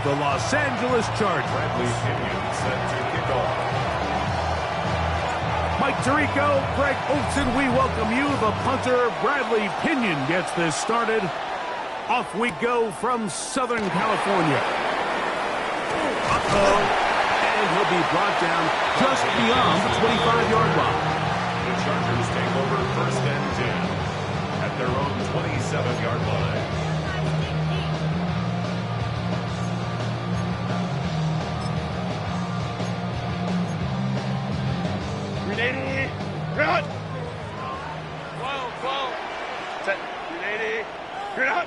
the Los Angeles Chargers. Bradley Pinion set to kick off. Mike Tirico, Greg Olson, we welcome you. The punter, Bradley Pinion, gets this started. Off we go from Southern California. Uh-oh. And he'll be brought down just beyond the 25-yard line. The Chargers take over 1st and 10 at their own 27-yard line. Ready, run! Whoa. Set. Ready, run!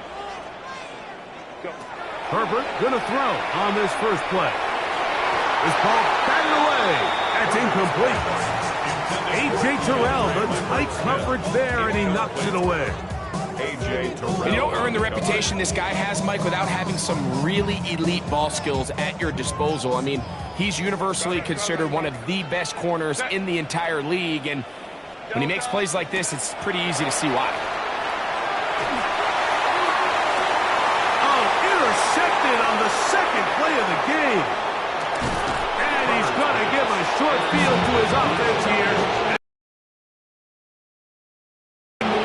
Go. Herbert gonna throw on this first play. This ball batted away. That's incomplete. A.J. Terrell, the tight coverage there, and he knocks it away. A.J. Terrell. You don't earn the reputation this guy has, Mike, without having some really elite ball skills at your disposal. I mean, he's universally considered one of the best corners in the entire league, and when he makes plays like this, it's pretty easy to see why. Intercepted on the second play of the game. And he's going to give a short field to his offense here.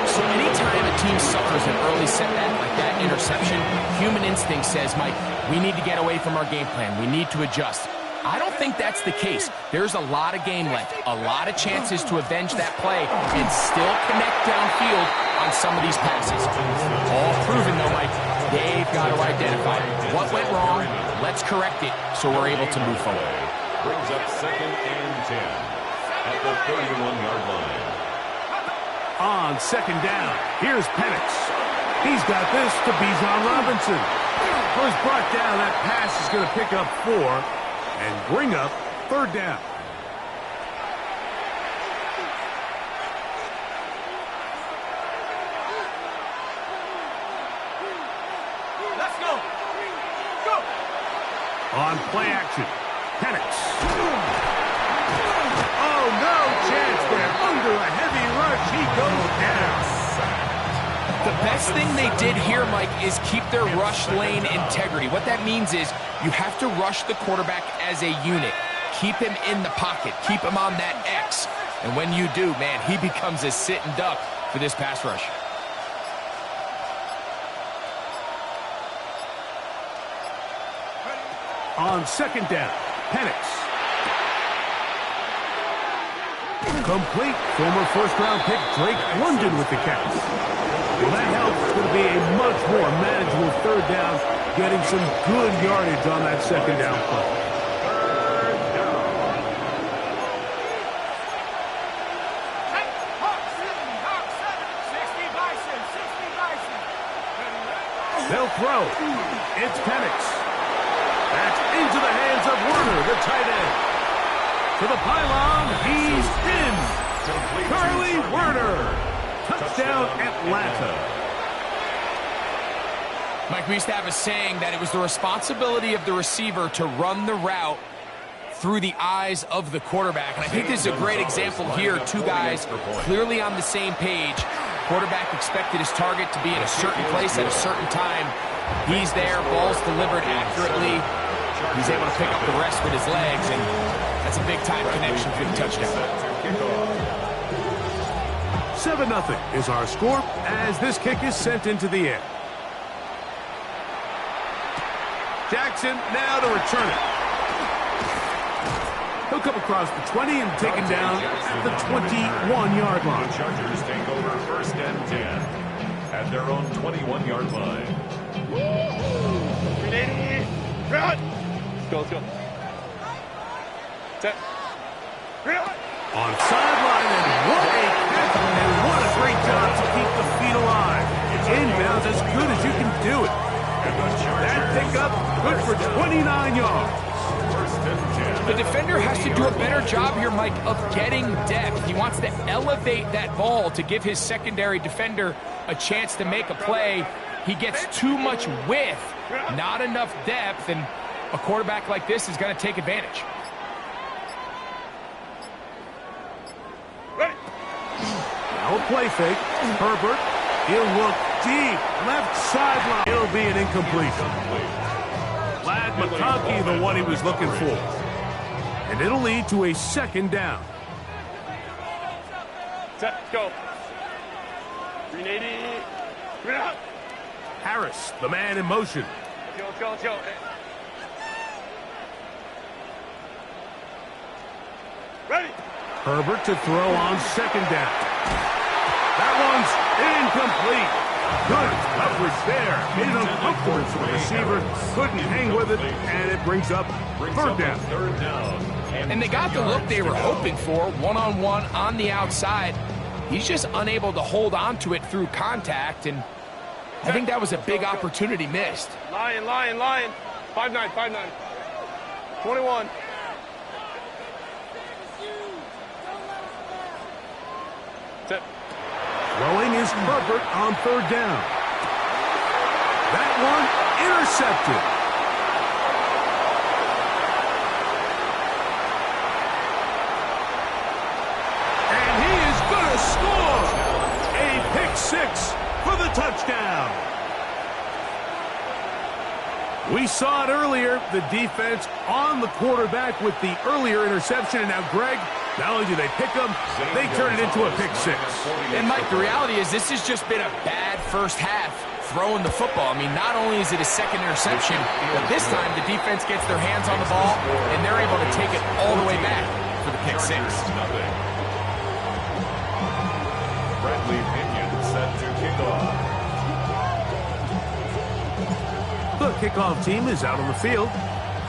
So anytime a team suffers an early setback like that interception, human instinct says, Mike, we need to get away from our game plan. We need to adjust. I don't think that's the case. There's a lot of game left, a lot of chances to avenge that play and still connect downfield on some of these passes. All proven, though, Mike. They've got to identify what went wrong. Let's correct it so we're able to move forward. Brings up 2nd and 10 at the 31-yard line. On 2nd down, here's Penix. He's got this to Bijan Robinson. Was brought down. That pass is going to pick up 4 and bring up 3rd down. Let's go. Go. On play action, Penix. Oh, no chance there. Under a heavy rush, he goes down. The best thing they did here, Mike, is keep their rush lane integrity. What that means is you have to rush the quarterback as a unit. Keep him in the pocket. Keep him on that X. And when you do, man, he becomes a sitting duck for this pass rush. On 2nd down, Penix. Complete. Former first-round pick Drake London with the catch. Well, that helps. It's going to be a much more manageable 3rd down, getting some good yardage on that 2nd down play. They'll throw. It's Penix. That's into the hands of Werner, the tight end. To the pylon, he's in. Charlie Werner. Touchdown, Atlanta. Mike, we used to have a saying that it was the responsibility of the receiver to run the route through the eyes of the quarterback. And I think this is a great example here. Two guys clearly on the same page. Quarterback expected his target to be in a certain place at a certain time. He's there, ball's delivered accurately. He's able to pick up the rest with his legs, and that's a big-time connection for the touchdown. 7-0 is our score as this kick is sent into the air. Jackson now to return it. He'll come across the 20 and taken down at the 21-yard line. The Chargers take over 1st and 10 at their own 21-yard line. Ready, run! Let's go. Set. Run! On sideline, and what a catch, and what a great job to keep the feet alive. Inbounds as good as you can do it. That pickup good for 29 yards. The defender has to do a better job here, Mike, of getting depth. He wants to elevate that ball to give his secondary defender a chance to make a play. He gets too much width, not enough depth, and a quarterback like this is going to take advantage. Now a play fake. Herbert, he'll look deep. Left sideline. It'll be an incompletion. Flat McConkey the one he was looking for. And it'll lead to a second down. Set, go. 380. Bring it up. Harris, the man in motion. Let's go, let's go. Ready. Herbert to throw on second down. That one's incomplete. Good coverage there. Made it uncomfortable for the receiver. Couldn't hang with it, and it brings up third down. And they got the look they were hoping for, one-on-one on the outside. He's just unable to hold on to it through contact, and I think that was a big opportunity missed. Lion. 5'9", 5'9". 21. Set. Throwing is Herbert on third down. That one intercepted. And he is going to score. A pick six for the touchdown. We saw it earlier, the defense on the quarterback with the earlier interception, and now Greg, not only do they pick him, they turn it into a pick six. And Mike, the reality is this has just been a bad first half throwing the football. I mean, not only is it a second interception, but this time the defense gets their hands on the ball, and they're able to take it all the way back for the pick six. Bradley Pinion set to kick off. The kickoff team is out on the field,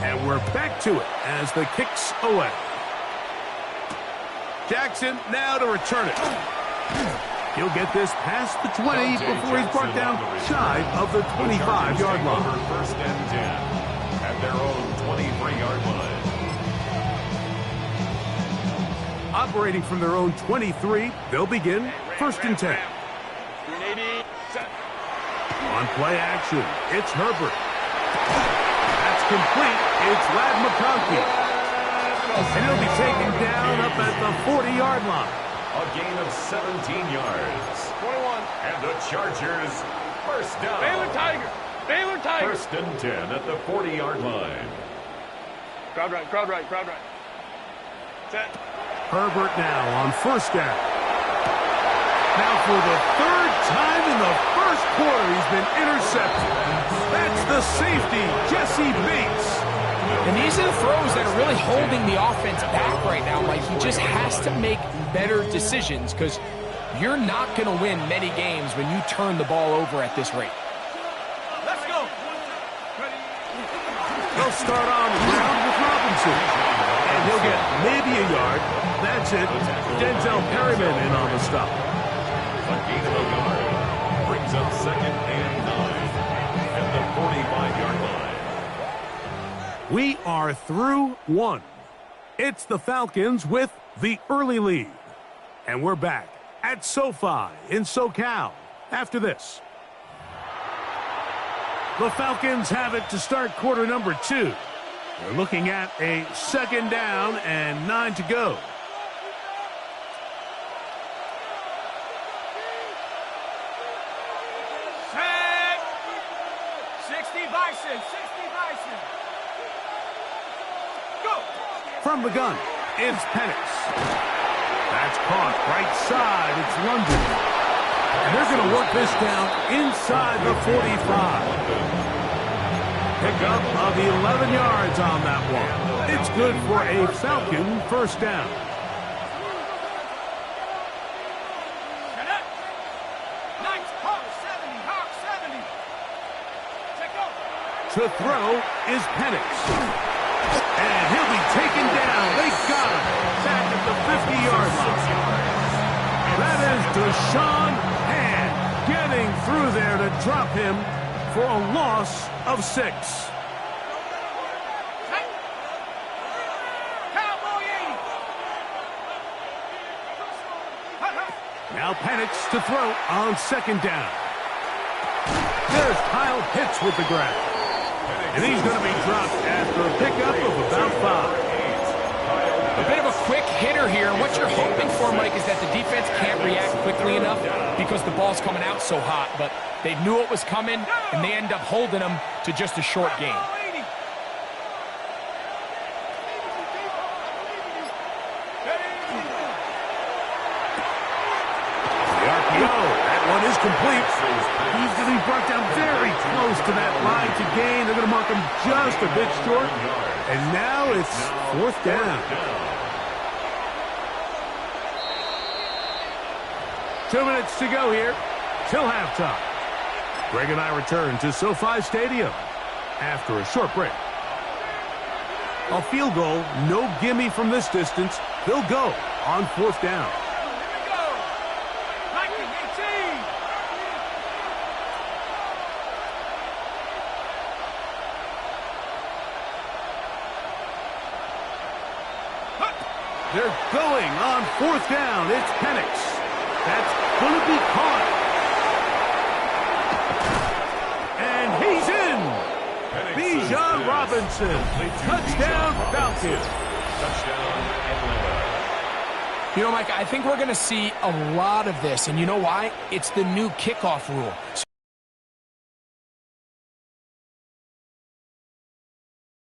and we're back to it as the kick's away. Jackson now to return it. He'll get this past the 20 before he's brought down shy of the 25-yard line. First and 10 at their own 23-yard line. Operating from their own 23, they'll begin first and 10. 380. Set. On play action, it's Herbert. That's complete. It's McConkey. And he'll be taken down up at the 40-yard line. A gain of 17 yards. 21. And the Chargers first down. Baylor Tiger. First and 10 at the 40-yard line. Crowd right. Set. Herbert now on first down. Now for the third time in the first quarter, he's been intercepted. That's the safety, Jesse Bates. And these are the throws that are really holding the offense back right now. Like, he just has to make better decisions because you're not going to win many games when you turn the ball over at this rate. Let's go. They'll start on the ground with Robinson. And he'll get maybe a yard. That's it. Denzel Perryman in on the stop. A gain of a yard brings up second and 9 at the 45-yard line. We are through one. It's the Falcons with the early lead. And we're back at SoFi in SoCal after this. The Falcons have it to start quarter number 2. They're looking at a second down and 9 to go. Set. 60 Bison. Go. From the gun, it's Penix. That's caught right side. It's London. And they're going to work this down inside the 45. Pickup of 11 yards on that one. It's good for a Falcon first down. Set up. Nice. Hawk 70. Check go. To throw is Penix. And he'll be taken down. They got him back at the 50-yard line. That is Deshaun Hand getting through there to drop him for a loss of 6. Now Penix to throw on second down. There's Kyle Pitts with the grab. And he's going to be dropped after a pickup of about 5. A bit of a quick hitter here. What you're hoping for, Mike, is that the defense can't react quickly enough because the ball's coming out so hot. But they knew it was coming, and they end up holding them to just a short game. is complete. He's going to be brought down very close to that line to gain. They're going to mark him just a bit short. And now it's 4th down. 2 minutes to go here till halftime. Greg and I return to SoFi Stadium after a short break. A field goal, no gimme from this distance. They'll go on 4th down. They're going on 4th down. It's Penix. That's going to be caught. And he's in. Bijan Robinson. Touchdown, Falcons. Touchdown, Atlanta. You know, Mike, I think we're going to see a lot of this. And you know why? It's the new kickoff rule.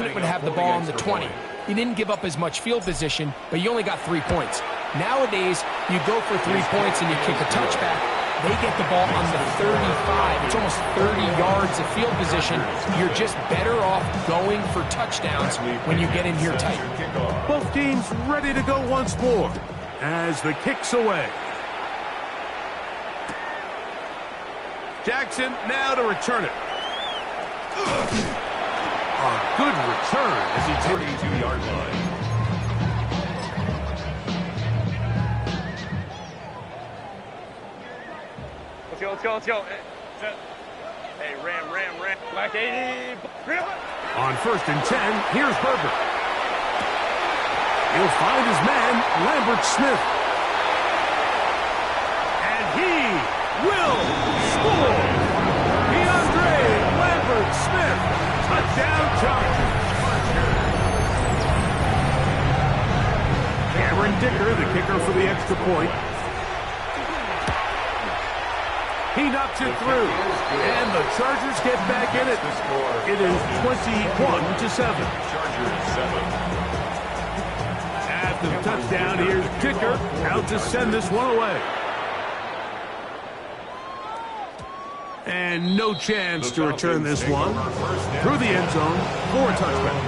Would have the ball on the 20. He didn't give up as much field position, but you only got 3 points. Nowadays, you go for 3 points and you kick a touchback. They get the ball on the 35. It's almost 30 yards of field position. You're just better off going for touchdowns when you get in here tight. Both teams ready to go once more as the kick's away. Jackson now to return it. A good return as he takes 32-yard line. Let's go. Hey, ram. Black 80. on 1st and 10. Here's Herbert. He'll find his man, Lambert Smith. And he will score. DeAndre Lambert Smith. Touchdown, Chargers. Cameron Dicker, the kicker for the extra point. He knocks it through, and the Chargers get back in it. It is 21-7. After the touchdown, here's Dicker out to send this one away. And no chance to return this one through the end zone for a touchback.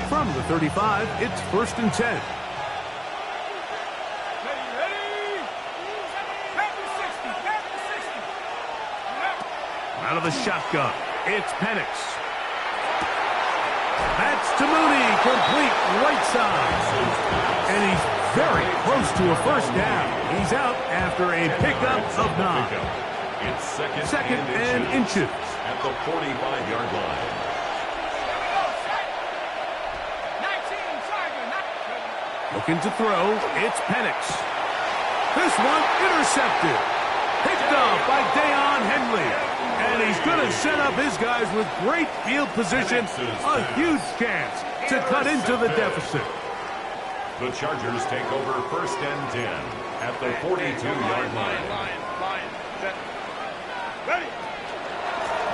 From the 35, it's 1st and 10. Out of the shotgun, it's Penix. That's to Mooney, complete right side. And he's very close to a 1st down. He's out after a pickup of 9. It's second and inches. At the 45-yard line. Looking to throw, it's Penix. This one intercepted. Picked off by Deion Henley. And he's going to set up his guys with great field position. A huge chance to cut into the deficit. The Chargers take over 1st and 10 at the 42-yard line.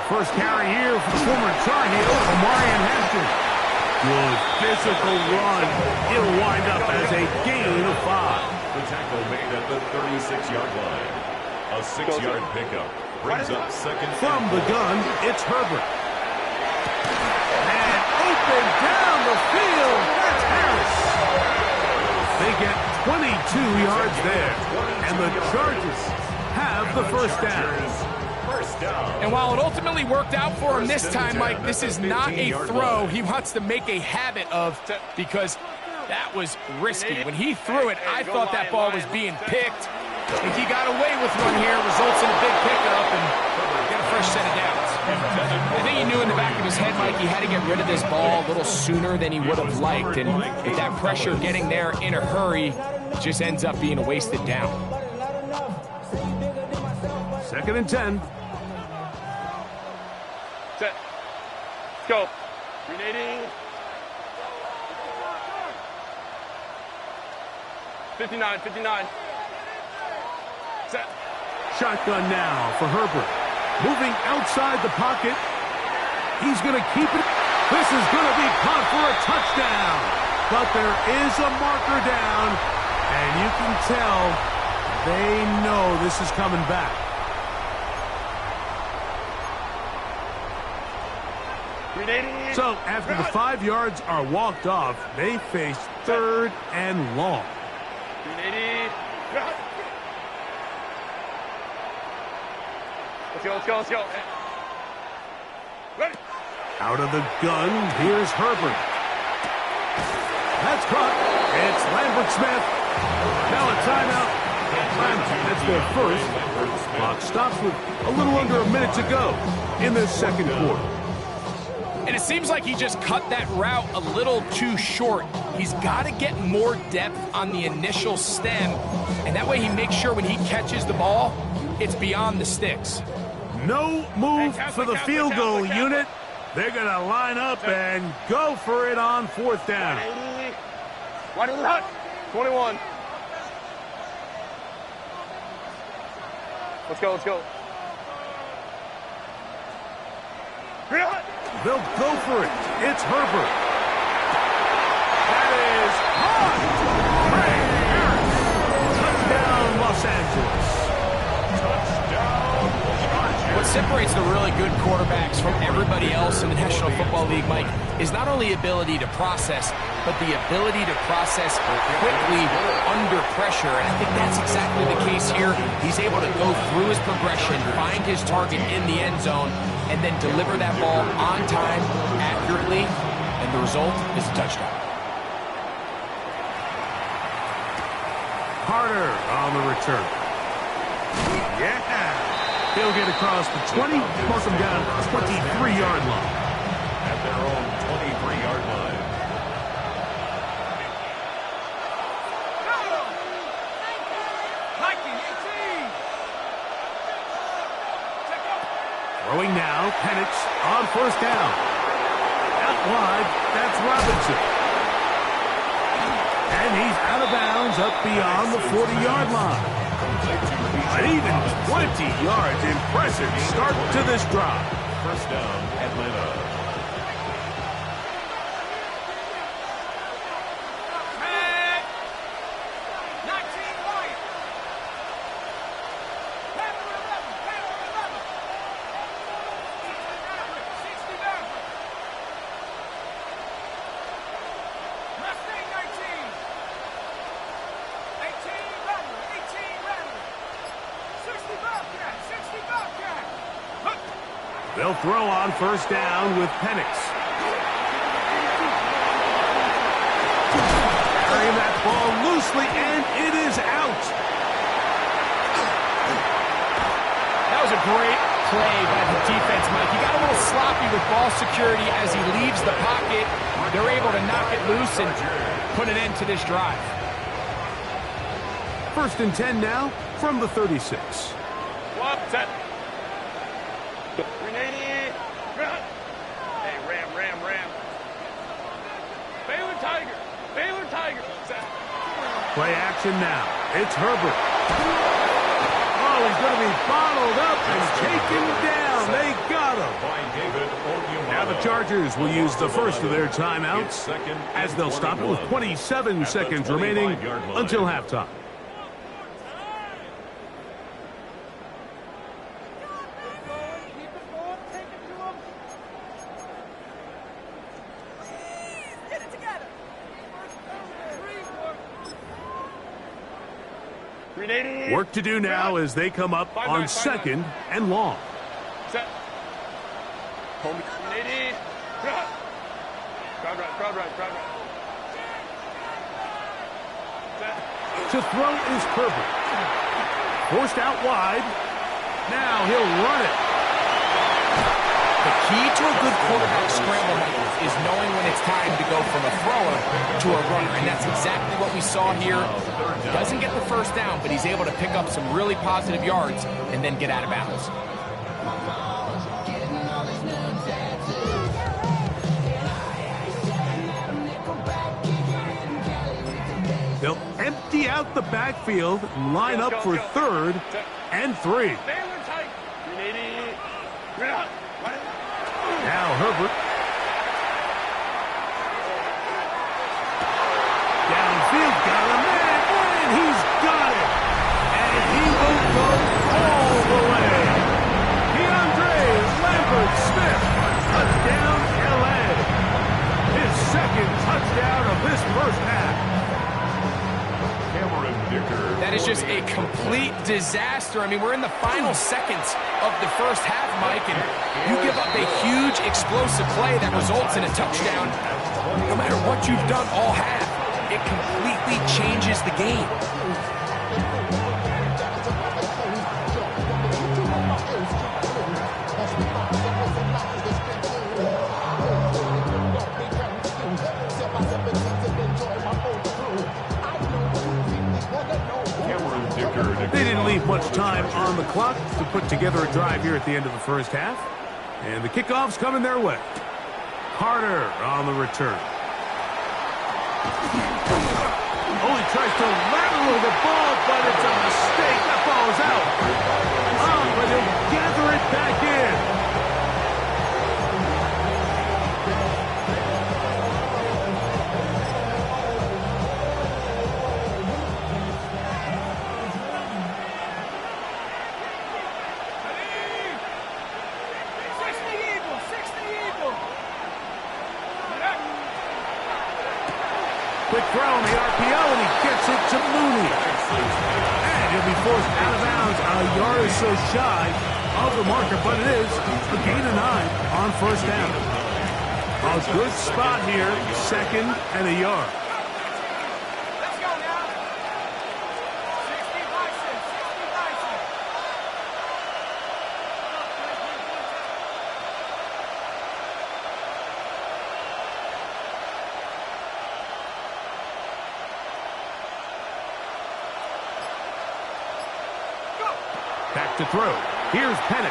First carry here for the former Tar Heel, Omarion Hampton. Good physical run. It'll wind up as a gain of 5. The tackle made at the 36-yard line. A 6-yard pickup brings up 2nd. From the gun, it's Herbert. And open down the field. That's Harris. They get 22 yards there. And the Chargers have the 1st down. And while it ultimately worked out for him this time, Mike, this is not a throw he wants to make a habit of, because that was risky. When he threw it, I thought that ball was being picked. I think he got away with one here, results in a big pickup, and get a fresh set of downs. I think he knew in the back of his head, Mike, he had to get rid of this ball a little sooner than he would have liked, and with that pressure getting there in a hurry, it just ends up being a wasted down. 2nd and 10. Set. Let's go. Grenading. 59. Set. Shotgun now for Herbert. Moving outside the pocket. He's going to keep it. This is going to be caught for a touchdown. but there is a marker down, and you can tell they know this is coming back. So after the 5 yards are walked off, they face 3rd and long. Let's go. Ready. Out of the gun, here's Herbert. That's caught. It's Lambert Smith. Now a timeout. That's their first. Clock stops with a little under a minute to go in the second quarter. And it seems like he just cut that route a little too short. He's got to get more depth on the initial stem, and that way he makes sure when he catches the ball, it's beyond the sticks. No move for the field goal unit. They're going to line up and go for it on 4th down. 21. Let's go. They'll go for it. It's Herbert. That is hot. Touchdown, Los Angeles. What separates the really good quarterbacks from everybody else in the National Football League, Mike, is not only ability to process, but the ability to process quickly under pressure. And I think that's exactly the case here. He's able to go through his progression, find his target in the end zone, and then deliver that ball on time, accurately, and the result is a touchdown. Carter on the return. Yeah. He'll get across the 20, mark him down at the 23-yard line. At their own 23-yard line. Throwing now, Penix on 1st down. Out wide, that's Robinson. And he's out of bounds up beyond the 40-yard line. An even 20 yards. Impressive start to this drive. 1st down, Atlanta. They'll throw on 1st down with Penix. Carrying that ball loosely, and it is out. That was a great play by the defense, Mike. He got a little sloppy with ball security as he leaves the pocket. They're able to knock it loose and put an end to this drive. 1st and 10 now from the 36. Set. 380. Hey, ram. Baylor Tiger. Set. Play action now. It's Herbert. Oh, he's going to be bottled up and taken down. They got him. Now the Chargers will use the first of their timeouts as they'll stop it with 27 seconds remaining until halftime. Work to do now as they come up on 2nd and long. Set. Homie. 380. Crowd right. Set. To throw is Herbert. Forced out wide. Now he'll run it. The key to a good quarterback scramble is knowing when it's time to go from a thrower to a runner, and that's exactly what we saw here. He doesn't get the 1st down, but he's able to pick up some really positive yards and then get out of bounds. They'll empty out the backfield, line up for 3rd and 3. Now Herbert. complete disaster. I mean, we're in the final seconds of the first half, Mike, and you give up a huge explosive play that results in a touchdown. No matter what you've done all half, it completely changes the game. They didn't leave much time on the clock to put together a drive here at the end of the first half. And the kickoff's coming their way. Carter on the return. Oh, he tries to lateral the ball, but it's a mistake. That ball is out. Oh, but he'll gather it back in. Quick throw on the RPO, and he gets it to Mooney. And he'll be forced out of bounds. A yard or so shy of the marker, but it is a gain of 9 on first down. A good spot here, 2nd and a yard. Let's go now. 60 license, 60 license. Back to throw. Here's Penix.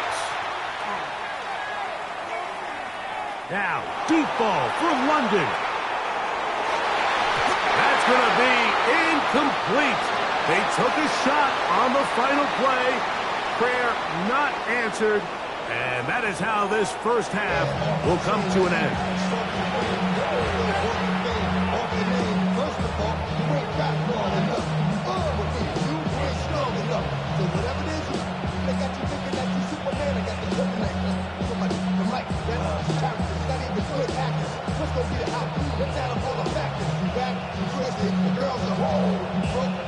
Now, deep ball for London. That's going to be incomplete. They took a shot on the final play. Prayer not answered. And that is how this first half will come to an end.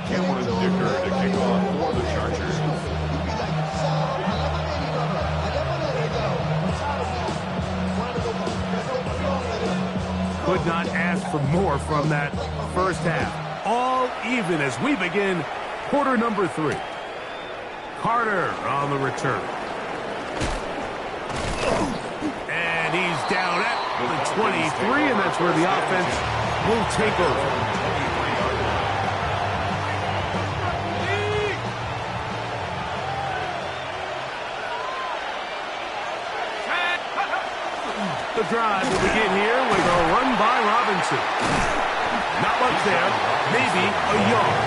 Cameron Dicker to kick off for the Chargers. Could not ask for more from that first half. All even as we begin quarter number 3. Carter on the return. And he's down at the 23, and that's where the offense will take over. The drive will begin here with a run by Robinson. Not much there, maybe a yard.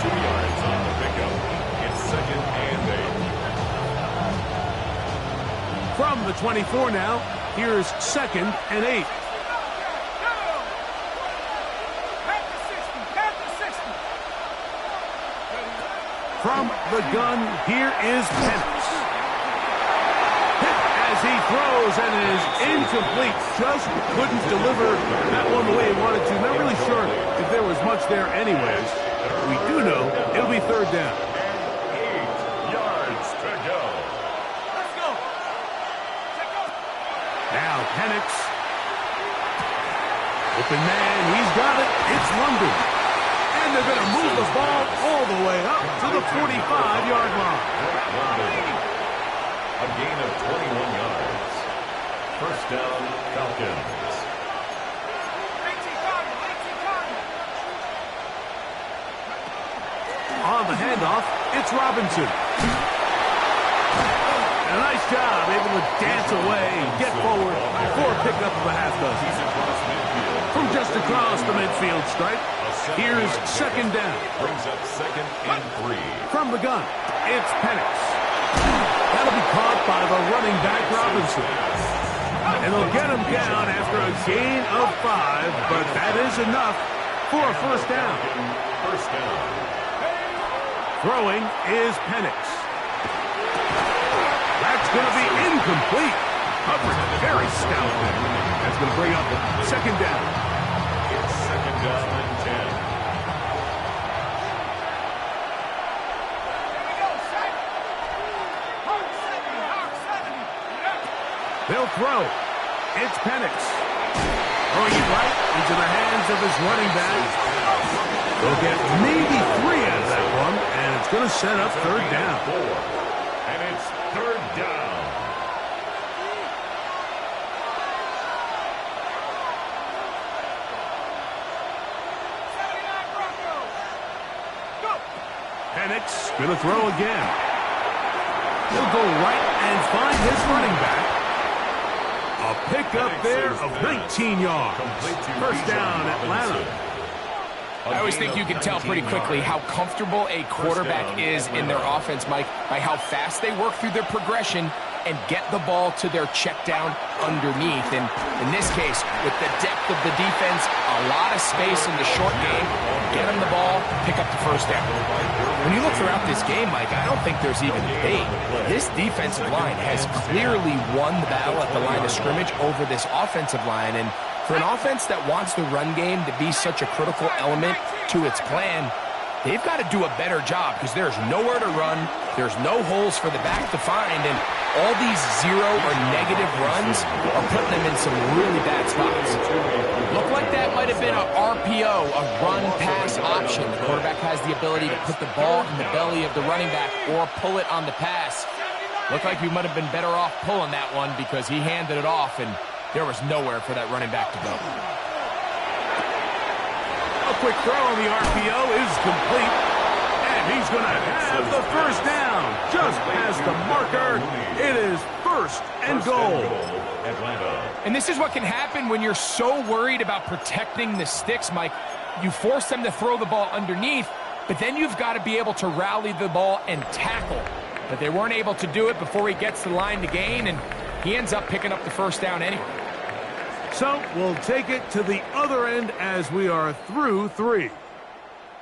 2 yards on the pickup. It's 2nd and 8. From the 24 now, here's 2nd and 8. From the gun, here is Penix. As he throws, and it is incomplete. Just couldn't deliver that one the way he wanted to. Not really sure if there was much there anyways. We do know it'll be 3rd down. 8 yards to go. Let's go. Now Penix. Open man, he's got it. It's London. And they're going to move the ball all the way up to the 45-yard line. A gain of 21 yards. First down, Falcons. On the handoff, it's Robinson. And a nice job, able to dance away and get forward for a pickup of a half dozen. From just across the midfield stripe, here's 2nd down. Brings up 2nd and 3. From the gun, it's Penix. That'll be caught by the running back, Robinson. And they'll get him down after a gain of 5, but that is enough for a first down. First down. Throwing is Penix. That's going to be incomplete. Coverage very stout. That's going to bring up 2nd down. It's 2nd down and 10. They'll throw. It's Penix. Throwing it right into the hands of his running back. They'll get maybe 3 out of that one, and it's going to set up third down. And it's third down. Penix going to throw again. He'll go right and find his running back. A pickup there of 19 yards. First down, Atlanta. I always think you can tell pretty quickly how comfortable a quarterback is in their offense, Mike, by how fast they work through their progression and get the ball to their check down underneath. And in this case, with the depth of the defense, a lot of space in the short game, get them the ball, pick up the first down. When you look throughout this game, Mike, I don't think there's even debate. This defensive line has clearly won the battle at the line of scrimmage over this offensive line. And for an offense that wants the run game to be such a critical element to its plan, they've got to do a better job because there's nowhere to run, there's no holes for the back to find, and all these zero or negative runs are putting them in some really bad spots. Looked like that might have been an RPO, a run-pass option. The quarterback has the ability to put the ball in the belly of the running back or pull it on the pass. Looked like we might have been better off pulling that one because he handed it off, and there was nowhere for that running back to go. A quick throw on the RPO is complete. And he's going to have the first down. Just past the marker. It is first and goal. And this is what can happen when you're so worried about protecting the sticks, Mike. You force them to throw the ball underneath, but then you've got to be able to rally the ball and tackle. But they weren't able to do it before he gets the line to gain, and he ends up picking up the first down anyway. So we'll take it to the other end as we are through 3.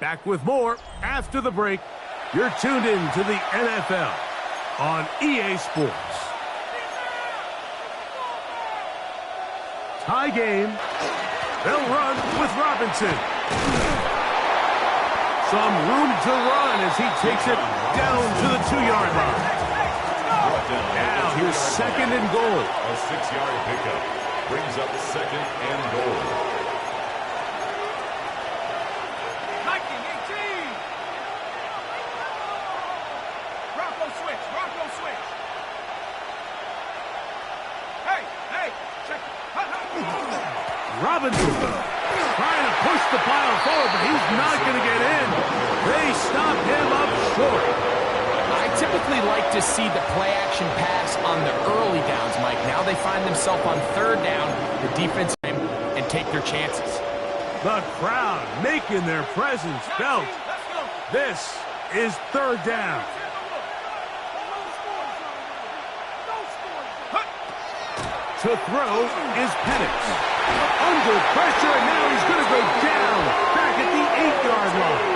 Back with more after the break. You're tuned in to the NFL on EA Sports. Tie game. They'll run with Robinson. Some room to run as he takes it down to the 2-yard line. Now here's second and goal. A 6-yard pickup brings up second and goal. 19-18. Bronco switch. Bronco switch. Hey, check it. Robinson trying to push the pile forward, but he's not going to get in. They stop him up short. I typically like to see the play-action pass on the early downs, Mike. Now they find themselves on third down, the defense and take their chances. The crowd making their presence felt. This is third down. To throw is Penix. Under pressure, and now he's going to go down back at the 8-yard line.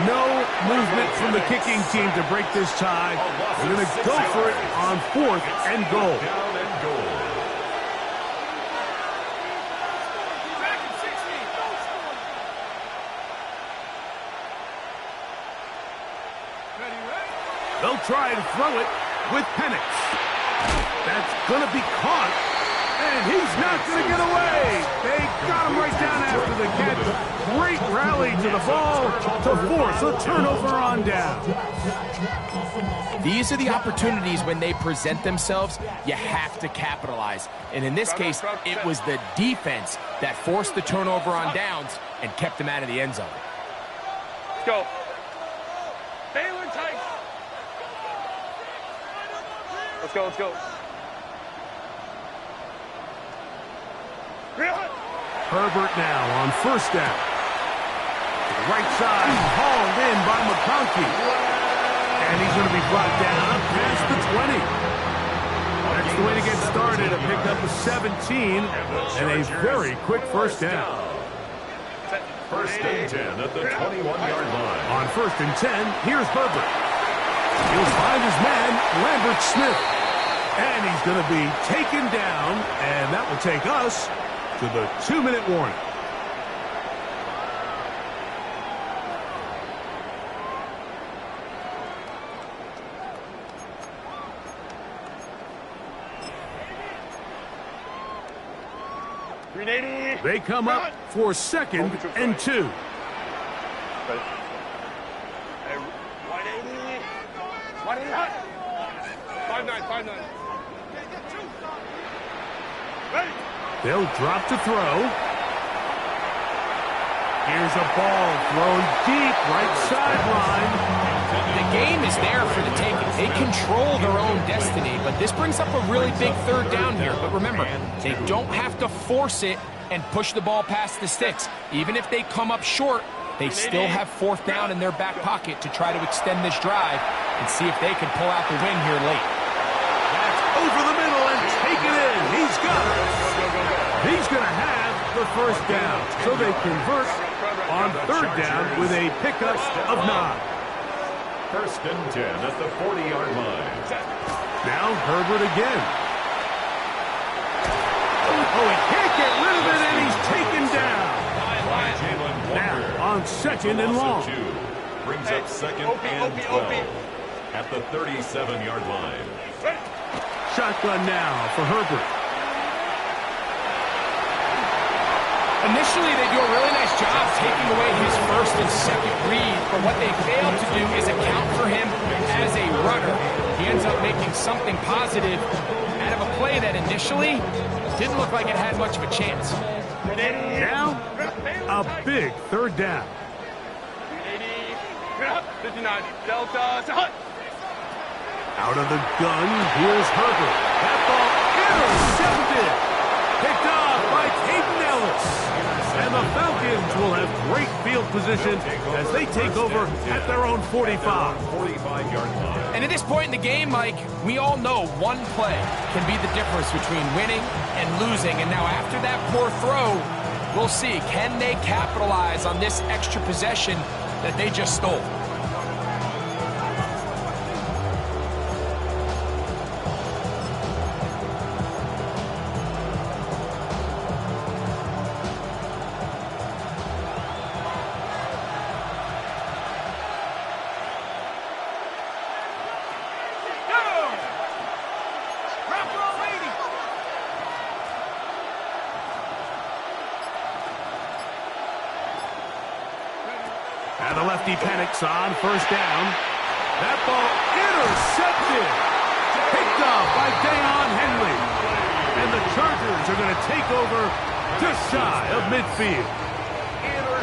No movement from the kicking team to break this tie. They're going to go for it on 4th and goal. They'll try and throw it with Penix. That's going to be caught, and he's not going to get away. They got him right down after the catch. Great rally to the ball to force a turnover on down. These are the opportunities when they present themselves, you have to capitalize. And in this case, it was the defense that forced the turnover on downs and kept them out of the end zone. Let's go. Baylor tight. Let's go. Herbert now on first down. Right side, hauled in by McConkey. And he's going to be brought down up past the 20. That's the way to get started. A pickup of 17 and a very quick first down. First and 10 at the 21-yard line. On first and 10, here's Herbert. He'll find his man, Lambert Smith. And he's going to be taken down, and that will take us to the 2-minute warning. They come up for 2nd and 2. Ready? Hey, 180. 5'9". Ready? They'll drop to throw. Here's a ball thrown deep right sideline. The game is there for the taking. They control their own destiny, but this brings up a really big 3rd down here. But remember, they don't have to force it and push the ball past the sticks. Even if they come up short, they still have 4th down in their back pocket to try to extend this drive and see if they can pull out the win here late. That's over the middle and take it in. He's got it. He's going to have the 1st down. So they convert on 3rd down with a pickup of 9. 1st and 10 at the 40-yard line. Now Herbert again. Oh, he can't get rid of it, and he's taken down. Now on 2nd and long. Brings up 2nd and 12 at the 37-yard line. Shotgun now for Herbert. Initially, they do a really nice job taking away his 1st and 2nd read, but what they fail to do is account for him as a runner. He ends up making something positive out of a play that initially didn't look like it had much of a chance. Now, a big 3rd down. 59. Delta to Hunt. Out of the gun, here's Herbert. That ball intercepted. Picked off by Caden Ellis. And the Falcons will have great field position as they take over at their own 45. 45-yard line. And at this point in the game, Mike, we all know one play can be the difference between winning and losing. And now after that poor throw, we'll see, can they capitalize on this extra possession that they just stole? And the lefty panics on 1st down. That ball intercepted. Picked off by Dayon Henley. And the Chargers are going to take over just shy of midfield.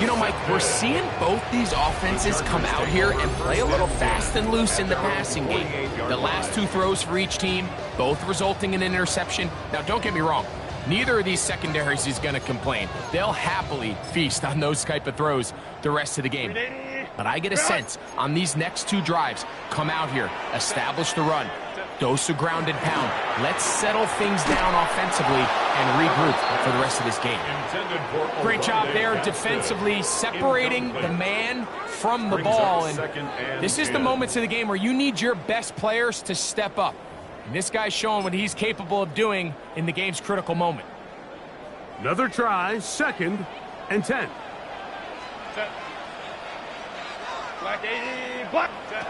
You know, Mike, we're seeing both these offenses come out here and play a little fast and loose in the passing game. The last 2 throws for each team, both resulting in an interception. Now, don't get me wrong. Neither of these secondaries is going to complain. They'll happily feast on those type of throws the rest of the game. But I get a sense on these next 2 drives, come out here, establish the run, dose a ground and pound. Let's settle things down offensively and regroup for the rest of this game. Great job there defensively, separating the man from the ball. And this is the moments of the game where you need your best players to step up. And this guy's showing what he's capable of doing in the game's critical moment. Another try, 2nd and 10. Set. Black 80. Black. Set.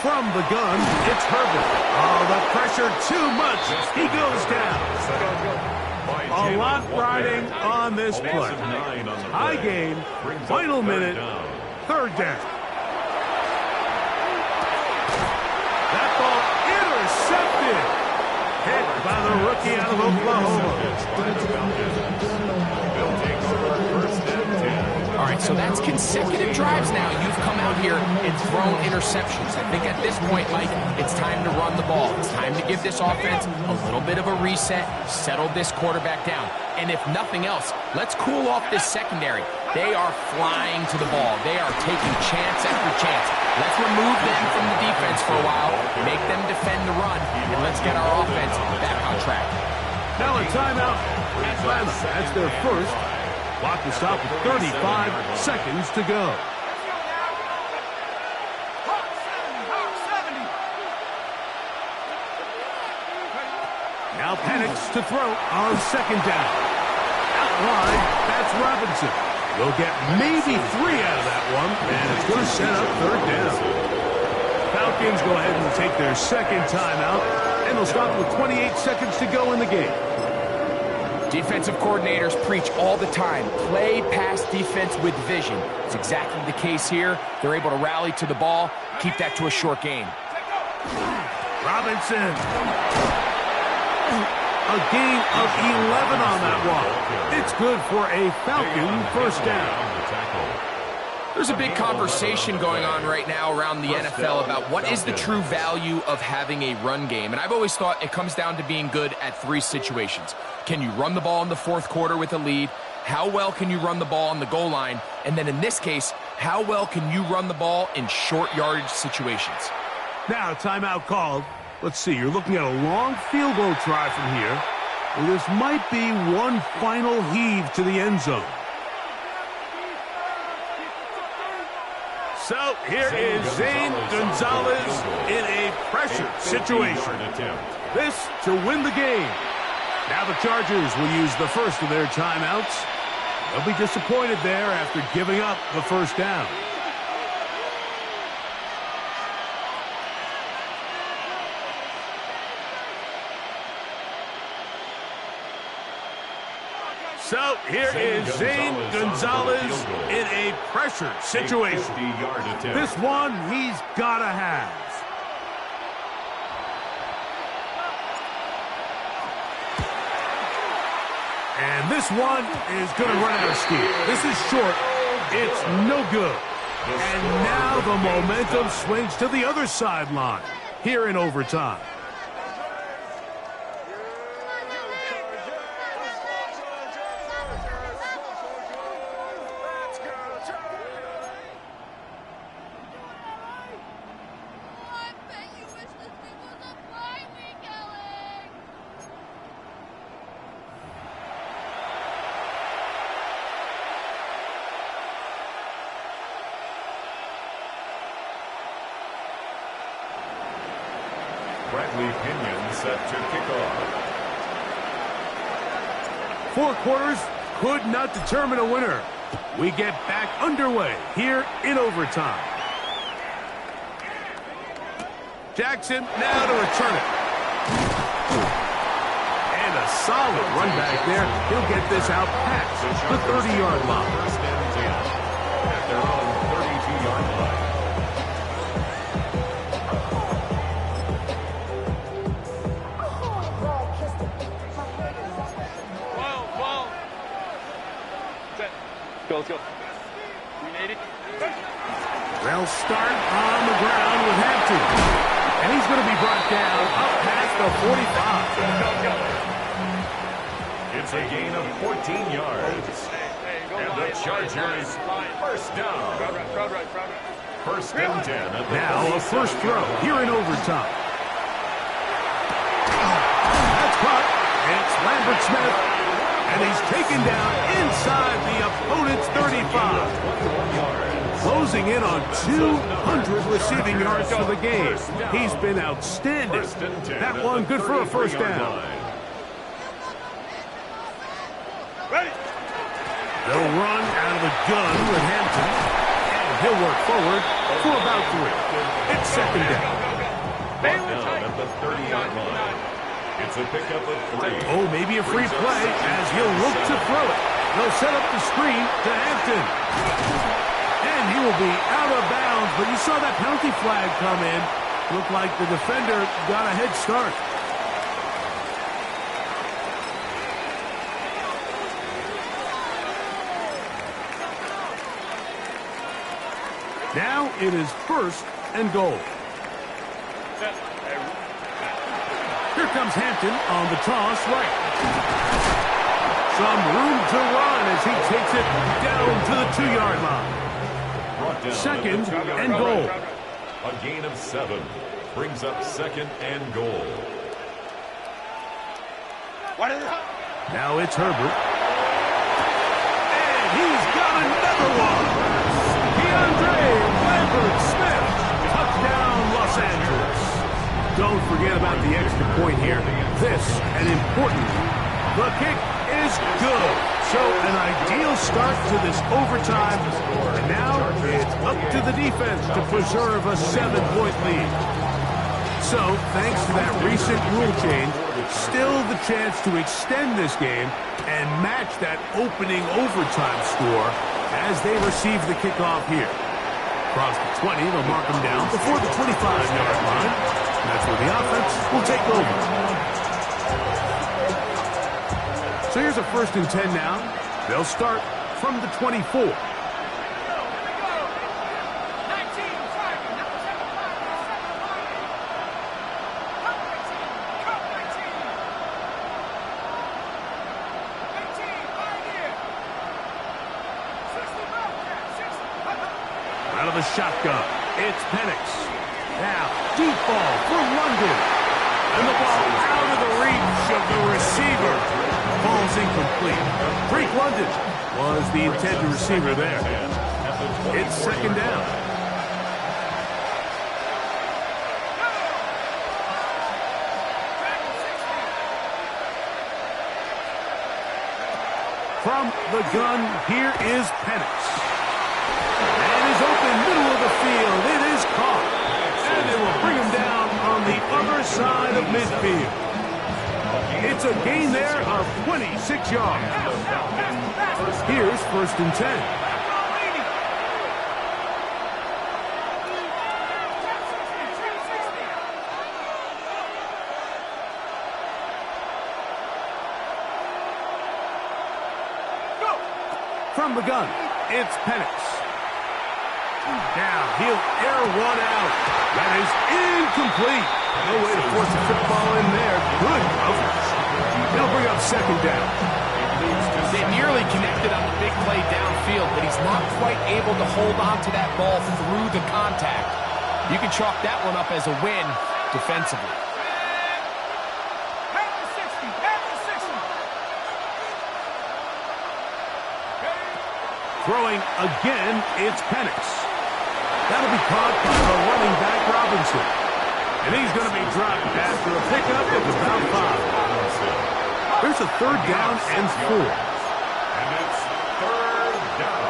From the gun, it's Herbert. Oh, the pressure too much. He goes down. A lot riding on this play. High game, final minute, 3rd down. That ball intercepted. Hit by the rookie out of Oklahoma. All right, so that's consecutive drives now. You've come out here and thrown interceptions. I think at this point, Mike, it's time to run the ball. It's time to give this offense a little bit of a reset, settle this quarterback down. And if nothing else, let's cool off this secondary. They are flying to the ball. They are taking chance after chance. Let's remove them from the defense for a while, make them defend the run, and let's get our offense back on track. Now a timeout. Atlanta, that's their first. Clock to stop with 35 seconds to go. Now Penix to throw on 2nd down. Out wide, that's Robinson. They'll get maybe 3 out of that one, and it's going to set up 3rd down. Falcons go ahead and take their 2nd timeout, and they'll stop with 28 seconds to go in the game. Defensive coordinators preach all the time, play pass defense with vision. It's exactly the case here. They're able to rally to the ball, keep that to a short game. Robinson. A gain of 11 on that one. It's good for a Falcon first down. There's a big conversation going on right now around the NFL about what is the true value of having a run game. And I've always thought it comes down to being good at three situations. Can you run the ball in the fourth quarter with a lead? How well can you run the ball on the goal line? And then in this case, how well can you run the ball in short yardage situations? Now, timeout called. Let's see, you're looking at a long field goal try from here. Well, this might be one final heave to the end zone. So here is Zane Gonzalez in a pressure situation. This to win the game. Now the Chargers will use the first of their timeouts. They'll be disappointed there after giving up the first down. So here is Zane Gonzalez in a pressure situation. This one he's got to have. And this one is going to run out of steam. This is short. It's no good. And now the momentum swings to the other sideline here in overtime. Bradley Pinion set to kick off. 4 quarters could not determine a winner. We get back underway here in overtime. Jackson now to return it. And a solid run back there. He'll get this out past the 30-yard line. First and 10 at their own 32-yard line. Let's go. 380. They'll start on the ground with Hampton. And he's going to be brought down up past the 45. It's a gain of 14 yards. And the Chargers first down. First and 10 at the Now a first throw here in overtime. That's caught. It's Lambert Smith. And he's taken down inside the opponent's 35. Closing in on 200 receiving yards for the game. He's been outstanding. That one good for a first down. Ready. They'll run out of the gun with Hampton. And he'll work forward for about 3. It's second down. Brought down at the 30-yard line. It's a pickup of 3. Oh, maybe a free play as he'll look to throw it. They'll set up the screen to Hampton. And he will be out of bounds, but you saw that penalty flag come in. Looked like the defender got a head start. Now it is first and goal. Here comes Hampton on the toss right. Some room to run as he takes it down to the 2-yard line. Second and goal. A gain of 7 brings up second and goal. Now it's Herbert. And he's got another one. DeAndre Lambert-Smith. Touchdown, Los Angeles. Don't forget about the extra point here. This, an important one. The kick is good. So an ideal start to this overtime. And now it's up to the defense to preserve a 7-point lead. So thanks to that recent rule change, Still the chance to extend this game and match that opening overtime score as they receive the kickoff here. Across the 20, they'll mark them down before the 25-yard line. And that's where the offense will take over. So here's a 1st and 10 now. They'll start from the 24. Out of the shotgun, it's Penix. Now, deep ball for London. And the ball out of the reach of the receiver. Ball's incomplete. Drake London was the intended receiver there. It's 2nd down. From the gun, here is Penix. Open middle of the field. It is caught. And they will bring him down on the other side of midfield. It's a gain there of 26 yards. Here's 1st and 10. From the gun, it's Penix. Now, he'll air one out. That is incomplete. No way to force a football in there. Good coverage. They'll bring up 2nd down. They nearly connected on the big play downfield, but he's not quite able to hold on to that ball through the contact. You can chalk that one up as a win defensively. Throwing again, it's Penix. That'll be caught by the running back Robinson. And he's going to be dropped after a pickup of about 5. There's a 3rd down and 4. And it's 3rd down.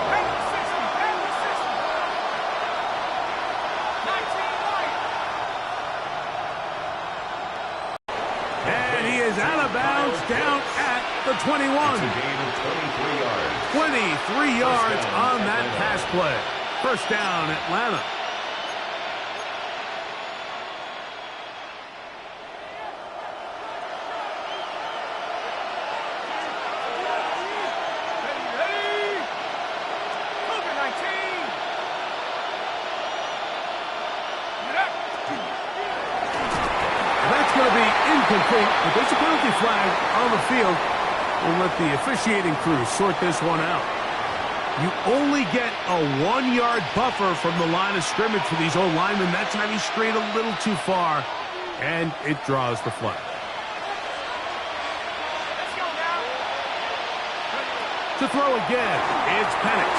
And he is out of bounds down at the 21. It's a gain of 23 yards. 23 yards on that pass play. 1st down, Atlanta. That's going to be incomplete, but there's a penalty flag on the field. We'll let the officiating crew sort this one out. You only get a 1-yard buffer from the line of scrimmage for these old linemen. That's how he strayed a little too far, and it draws the flag. To throw again, it's Penix.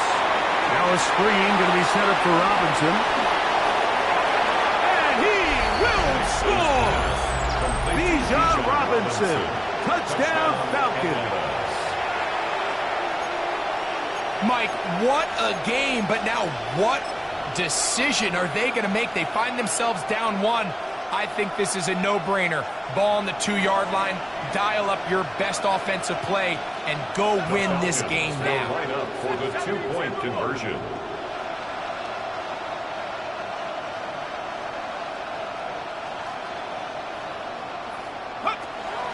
Now a screen going to be set up for Robinson. And he will score! Bijan Robinson. Touchdown, Falcons. Mike, what a game, but now what decision are they going to make? They find themselves down 1. I think this is a no-brainer. Ball on the 2-yard line, dial up your best offensive play, and go win this game now. Line up for the 2-point conversion.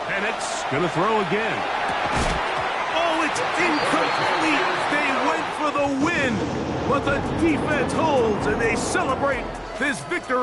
Penix going to throw again. Oh, it's incomplete. They went for the win, but the defense holds, and they celebrate this victory.